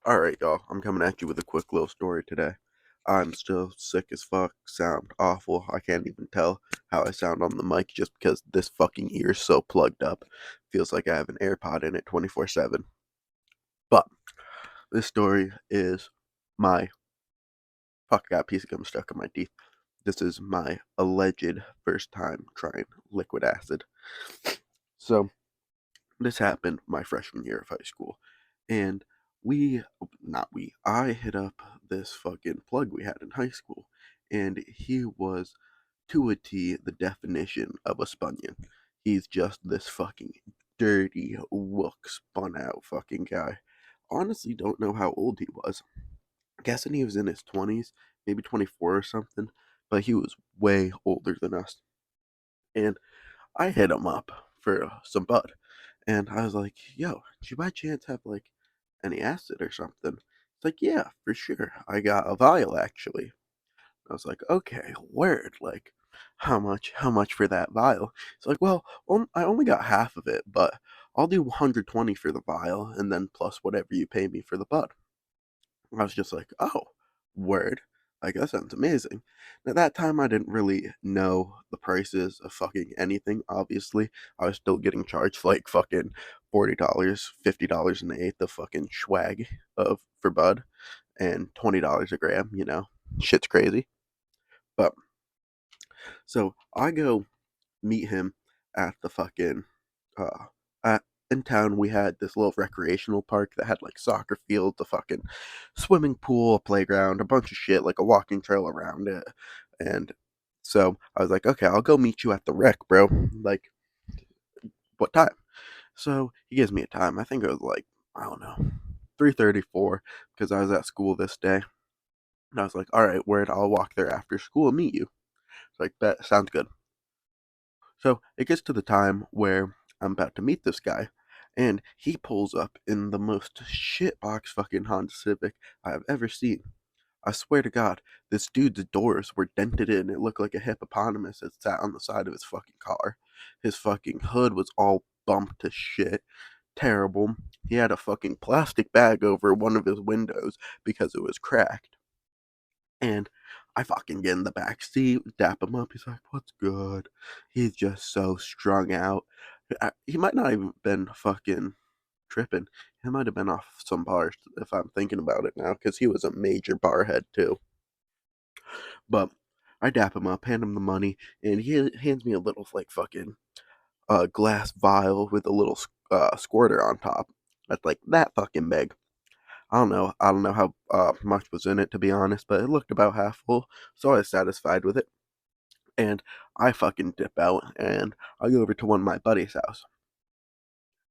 Alright, y'all, I'm coming at you with a quick little story today. I'm still sick as fuck, sound awful. I can't even tell how I sound on the mic just because this fucking ear's so plugged up. Feels like I have an AirPod in it 24/7. But this story is my fuck, I got a piece of gum stuck in my teeth. This is my alleged first time trying liquid acid. So, this happened my freshman year of high school. And I hit up this fucking plug we had in high school. And he was, to a T, the definition of a spunion. He's just this fucking dirty, look, spun out fucking guy. Honestly, don't know how old he was. Guessing he was in his 20s, maybe 24 or something. But he was way older than us. And I hit him up for some bud. And I was like, yo, do you by chance have like any acid or something? It's like, yeah, for sure. I got a vial actually. I was like, okay, word. Like, how much for that vial? It's like, well, I only got half of it, but I'll do 120 for the vial and then plus whatever you pay me for the bud. I was just like, oh, word. Like, that sounds amazing. At that time, I didn't really know the prices of fucking anything, obviously. I was still getting charged like fucking $40, $50 an eighth of fucking swag for bud and $20 a gram, Shit's crazy. But, so I go meet him at the fucking uh at in town. We had this little recreational park that had like soccer fields, a fucking swimming pool, a playground, a bunch of shit, like a walking trail around it. And so I was like, okay, I'll go meet you at the rec, bro. Like, what time? So he gives me a time. I think it was like, I don't know, 3:34 because I was at school this day. And I was like, all right, word, I'll walk there after school and meet you. It's like, that sounds good. So it gets to the time where I'm about to meet this guy, and he pulls up in the most shitbox fucking Honda Civic I have ever seen. I swear to God, this dude's doors were dented in. It looked like a hippopotamus that sat on the side of his fucking car. His fucking hood was all bumped to shit. Terrible. He had a fucking plastic bag over one of his windows because it was cracked. And I fucking get in the back seat, dap him up. He's like, "What's good?" He's just so strung out. He might not even been fucking tripping. He might have been off some bars if I'm thinking about it now, because he was a major barhead too. But I dap him up, hand him the money, and he hands me a little like fucking glass vial with a little squirter on top. That's like that fucking big. I don't know. I don't know how much was in it, to be honest, but it looked about half full, so I was satisfied with it. And I fucking dip out, and I go over to one of my buddies' house,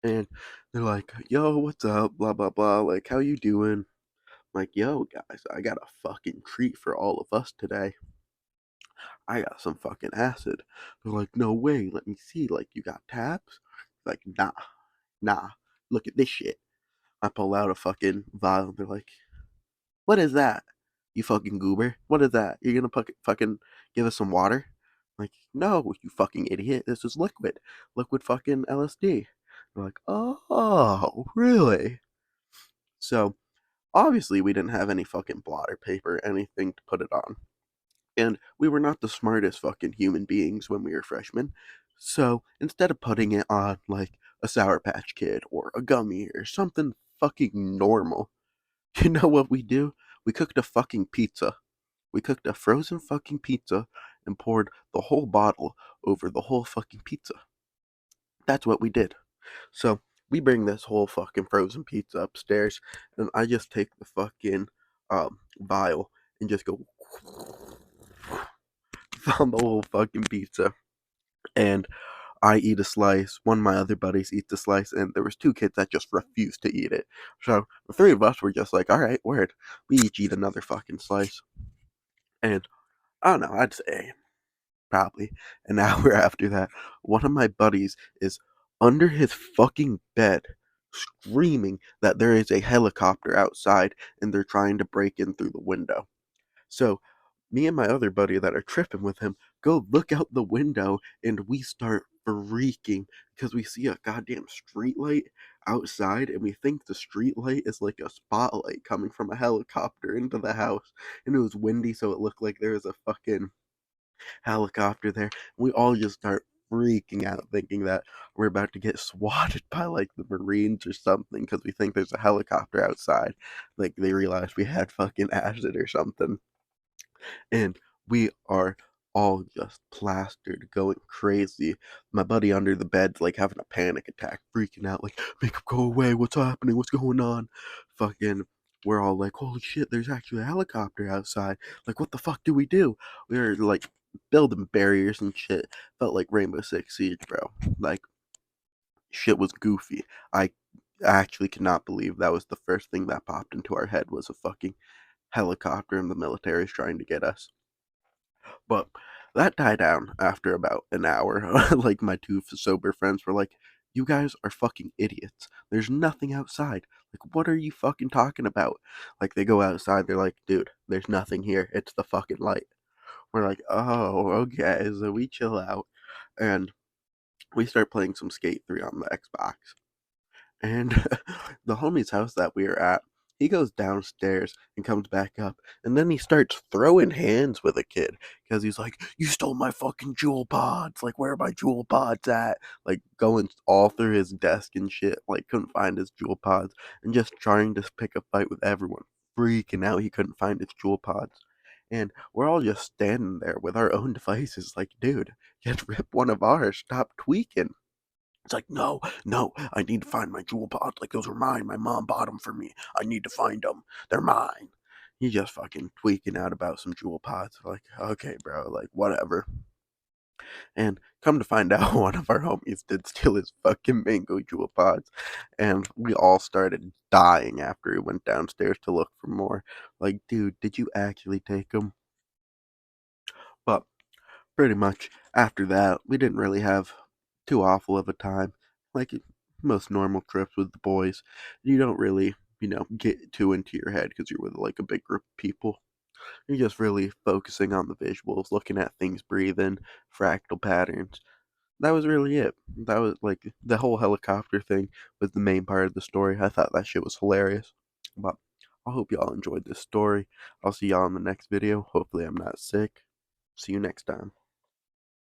and they're like, "Yo, what's up? Blah blah blah. Like, how you doing?" I'm like, "Yo, guys, I got a fucking treat for all of us today. I got some fucking acid." They're like, "No way. Let me see. Like, you got tabs?" Like, nah, nah. Look at this shit. I pull out a fucking vial. They're like, "What is that? You fucking goober. What is that? You're gonna fucking give us some water?" Like, no, you fucking idiot. This is liquid. Liquid fucking LSD. They're like, oh, really? So, obviously, we didn't have any fucking blotter paper, anything to put it on. And we were not the smartest fucking human beings when we were freshmen. So, instead of putting it on, like, a Sour Patch Kid or a gummy or something fucking normal, you know what we do? We cooked a fucking pizza. We cooked a frozen fucking pizza and poured the whole bottle over the whole fucking pizza. That's what we did. So we bring this whole fucking frozen pizza upstairs, and I just take the fucking vial and just go on the whole fucking pizza. And I eat a slice. One of my other buddies eats a slice, and there was two kids that just refused to eat it. So the three of us were just like, "All right, word." We each eat another fucking slice, and I don't know. I'd say probably an hour after that, one of my buddies is under his fucking bed screaming that there is a helicopter outside and they're trying to break in through the window. So, me and my other buddy that are tripping with him go look out the window and we start freaking because we see a goddamn street light outside, and we think the street light is like a spotlight coming from a helicopter into the house. And it was windy, so it looked like there was a fucking helicopter there. We all just start freaking out, thinking that we're about to get swatted by like the Marines or something because we think there's a helicopter outside. Like they realized we had fucking acid or something. And we are all just plastered, going crazy. My buddy under the bed's like having a panic attack, freaking out, like, make him go away, what's happening, what's going on? Fucking, we're all like, holy shit, there's actually a helicopter outside. Like, what the fuck do we do? We were like building barriers and shit. Felt like Rainbow Six Siege, bro. Like, shit was goofy. I actually cannot believe that was the first thing that popped into our head was a fucking helicopter and the military's trying to get us. But that died down after about an hour. Like, my two sober friends were like, you guys are fucking idiots. There's nothing outside. Like, what are you fucking talking about? Like, they go outside, they're like, dude, there's nothing here. It's the fucking light. We're like, oh, okay. So we chill out. And we start playing some Skate 3 on the Xbox. And the homie's house that we were at, he goes downstairs and comes back up, and then he starts throwing hands with a kid because he's like, "You stole my fucking jewel pods! Like, where are my jewel pods at?" Like, going all through his desk and shit. Like, couldn't find his jewel pods, and just trying to pick a fight with everyone, freaking out he couldn't find his jewel pods. And we're all just standing there with our own devices, like, dude, just rip one of ours. Stop tweaking. It's like, no, no, I need to find my jewel pods. Like, those were mine. My mom bought them for me. I need to find them. They're mine. He's just fucking tweaking out about some jewel pods. Like, okay, bro, like, whatever. And come to find out, one of our homies did steal his fucking mango jewel pods. And we all started dying after he went downstairs to look for more. Like, dude, did you actually take them? But pretty much after that, we didn't really have too awful of a time. Like most normal trips with the boys, you don't really, get too into your head because you're with like a big group of people. You're just really focusing on the visuals, looking at things breathing, fractal patterns. That was really it. That was like the whole helicopter thing was the main part of the story. I thought that shit was hilarious. But I hope y'all enjoyed this story. I'll see y'all in the next video. Hopefully I'm not sick. See you next time.